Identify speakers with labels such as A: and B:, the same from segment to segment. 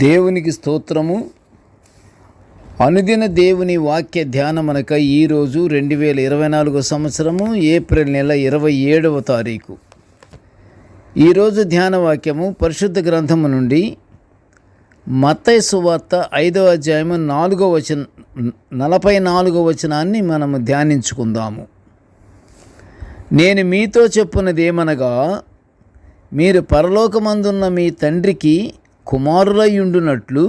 A: దేవునికి స్తోత్రము. అనుదిన దేవుని వాక్య ధ్యానమనక ఈరోజు 2024 సంవత్సరము ఏప్రిల్ నెల 27వ తారీఖు. ఈరోజు ధ్యాన వాక్యము పరిశుద్ధ గ్రంథము నుండి మత్తయి సువార్త 5వ అధ్యాయము 44వ వచనాన్ని మనము ధ్యానించుకుందాము. నేను మీతో చెప్పున్నదేమనగా, మీరు పరలోకమందున్న మీ తండ్రికి కుమారులయుండునట్లు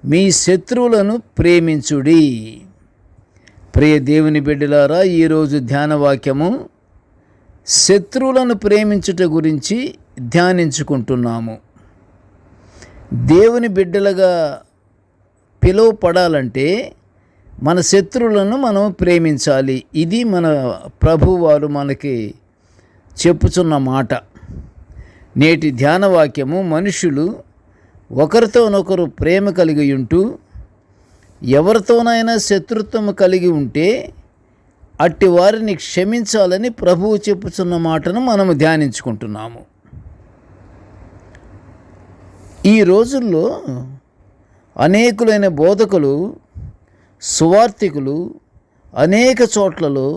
A: మీ శత్రువులను ప్రేమించుడి. ప్రియ దేవుని బిడ్డలారా, ఈరోజు ధ్యానవాక్యము శత్రువులను ప్రేమించుట గురించి ధ్యానించుకుంటున్నాము. దేవుని బిడ్డలుగా పిలువపడాలంటే మన శత్రువులను మనం ప్రేమించాలి. ఇది మన ప్రభువారు మనకి చెప్పుచున్న మాట. నేటి ధ్యానవాక్యము, మనుషులు ఒకరితోనొకరు ప్రేమ కలిగి ఉంటూ ఎవరితోనైనా శత్రుత్వం కలిగి ఉంటే అట్టి వారిని క్షమించాలని ప్రభువు చెప్పుచున్న మాటను మనము ధ్యానించుకుంటున్నాము. ఈ రోజుల్లో అనేకులైన బోధకులు, సువార్థికులు అనేక చోట్లలో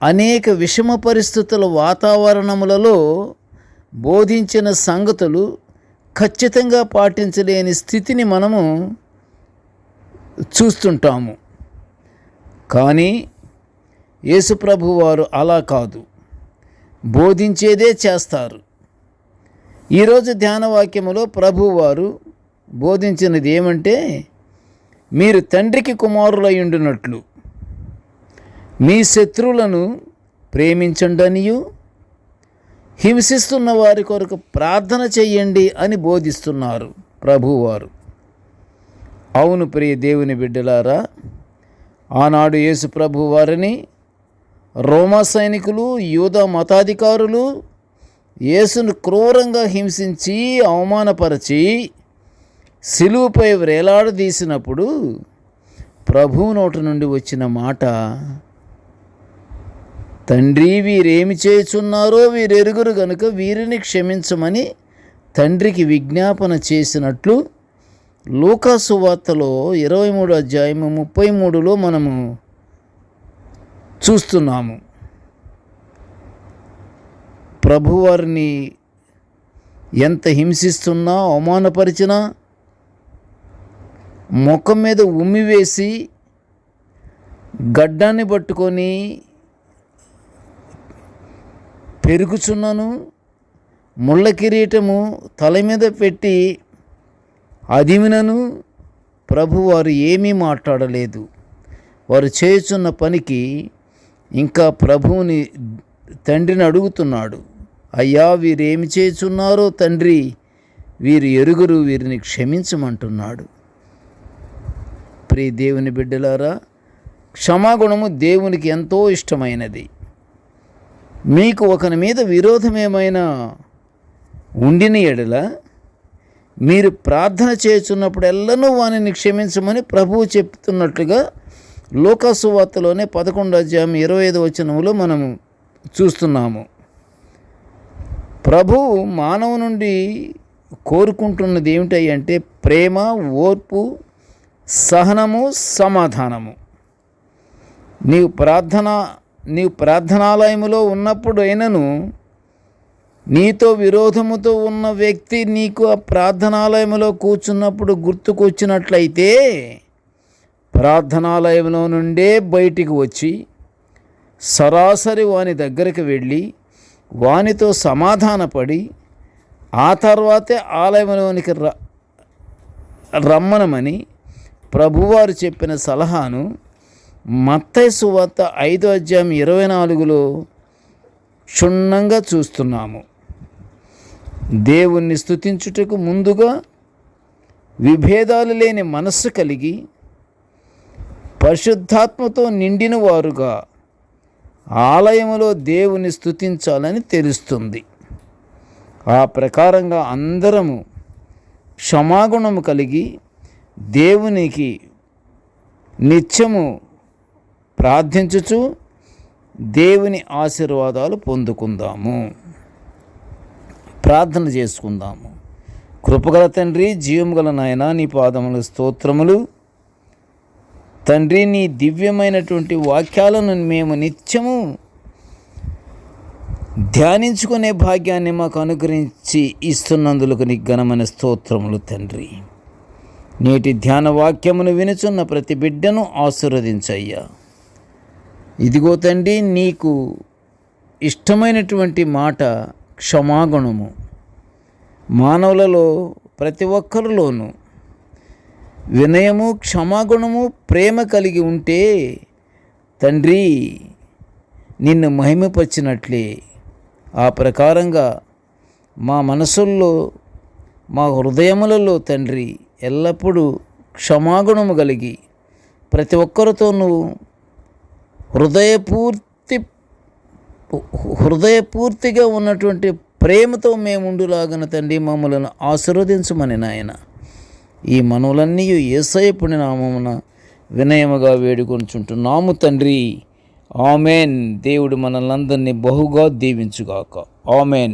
A: అనేక విషమ పరిస్థితుల వాతావరణములలో బోధించిన సంగతులు ఖచ్చితంగా పాటించలేని స్థితిని మనము చూస్తుంటాము. కానీ యేసుప్రభు వారు అలా కాదు, బోధించేదే చేస్తారు. ఈరోజు ధ్యానవాక్యములో ప్రభువారు బోధించినది ఏమంటే, మీరు తండ్రికి కుమారులయుండునట్లు మీ శత్రువులను ప్రేమించండనియు హింసిస్తున్న వారి కొరకు ప్రార్థన చెయ్యండి అని బోధిస్తున్నారు ప్రభువారు. అవును ప్రియ దేవుని బిడ్డలారా, ఆనాడు యేసు ప్రభు వారిని రోమా సైనికులు, యూదా మతాధికారులు యేసును క్రూరంగా హింసించి అవమానపరిచి సిలువపై వేలాడదీసినప్పుడు ప్రభువు నోటి నుండి వచ్చిన మాట, తండ్రి, వీరేమి చేయుచున్నారో వీరెరుగురు గనుక వీరిని క్షమించమని తండ్రికి విజ్ఞాపన చేసినట్లు లూకా సువార్తలో 23వ అధ్యాయము 33లో మనము చూస్తున్నాము. ప్రభువారిని ఎంత హింసిస్తున్నా, అవమానపరిచినా, ముఖం మీద ఉమ్మివేసి గడ్డాన్ని పట్టుకొని పెరుగుచున్నను, ముళ్ళ కిరీటము తల మీద పెట్టి అదిమినను ప్రభువారు ఏమీ మాట్లాడలేదు. వారు చేయుచున్న పనికి ఇంకా ప్రభువుని, తండ్రిని అడుగుతున్నాడు, అయ్యా వీరేమి చేయుచున్నారో తండ్రి, వీరు ఎరుగురు, వీరిని క్షమించమంటున్నాడు. ప్రియ దేవుని బిడ్డలారా, క్షమాగుణము దేవునికి ఎంతో ఇష్టమైనది. మీకు ఒకరి మీద విరోధమేమైనా ఉండిన ఎడల మీరు ప్రార్థన చేస్తున్నప్పుడెల్లానూ వానిని క్షమించమని ప్రభువు చెప్తున్నట్లుగా లూకా సువార్తలోనే 11వ అధ్యాయం 25వ వచనంలో మనము చూస్తున్నాము. ప్రభువు మానవు నుండి కోరుకుంటున్నది ఏమిటంటే ప్రేమ, ఓర్పు, సహనము, సమాధానము. నీవు ప్రార్థనాలయములో ఉన్నప్పుడు అయినను నీతో విరోధముతో ఉన్న వ్యక్తి నీకు ఆ ప్రార్థనాలయములో కూర్చున్నప్పుడు గుర్తుకొచ్చినట్లయితే ప్రార్థనాలయంలో నుండే బయటికి వచ్చి సరాసరి వాని దగ్గరికి వెళ్ళి వానితో సమాధానపడి ఆ తర్వాతే ఆలయంలోనికి రమ్మనమని ప్రభువారు చెప్పిన సలహాను మత్తయి సువార్త 5వ అధ్యాయం 24లో క్షుణ్ణంగా చూస్తున్నాము. దేవుణ్ణి స్తుతించుటకు ముందుగా విభేదాలు లేని మనస్సు కలిగి పరిశుద్ధాత్మతో నిండిన వారుగా ఆలయములో దేవుని స్తుతించాలని తెలుస్తుంది. ఆ ప్రకారంగా అందరము క్షమాగుణము కలిగి దేవునికి నిత్యము ప్రార్థించుచు దేవుని ఆశీర్వాదాలు పొందుకుందాము. ప్రార్థన చేసుకుందాము. కృపగల తండ్రి, జీవము గల నాయన, నీ పాదముల స్తోత్రములు తండ్రి. నీ దివ్యమైనటువంటి వాక్యాలను మేము నిత్యము ధ్యానించుకునే భాగ్యాన్ని మాకు అనుగ్రహించి ఇస్తున్నందులకు నీ ఘనమైన స్తోత్రములు తండ్రి. నేటి ధ్యాన వాక్యమును వినుచున్న ప్రతి బిడ్డను ఆశీర్వదించయ్యా. ఇదిగో తండ్రి, నీకు ఇష్టమైనటువంటి మాట క్షమాగుణము. మానవులలో ప్రతి ఒక్కరిలోనూ వినయము, క్షమాగుణము, ప్రేమ కలిగి ఉంటే తండ్రి నిన్ను మహిమపరిచినట్లే ఆ ప్రకారంగా మా మనసుల్లో, మా హృదయములలో తండ్రి ఎల్లప్పుడూ క్షమాగుణము కలిగి ప్రతి ఒక్కరితోనూ హృదయపూర్తిగా ఉన్నటువంటి ప్రేమతో మేముండులాగన తండ్రి మమ్మలను ఆశీర్వదించమని నాయన ఈ మనవులన్నీ యేసయ్య పుణ్య నామమున వినయముగా వేడుకొనుచుంటున్నాము తండ్రి. ఆమెన్. దేవుడు మనల్నందరినీ బహుగా దీవించుగాక. ఆమెన్.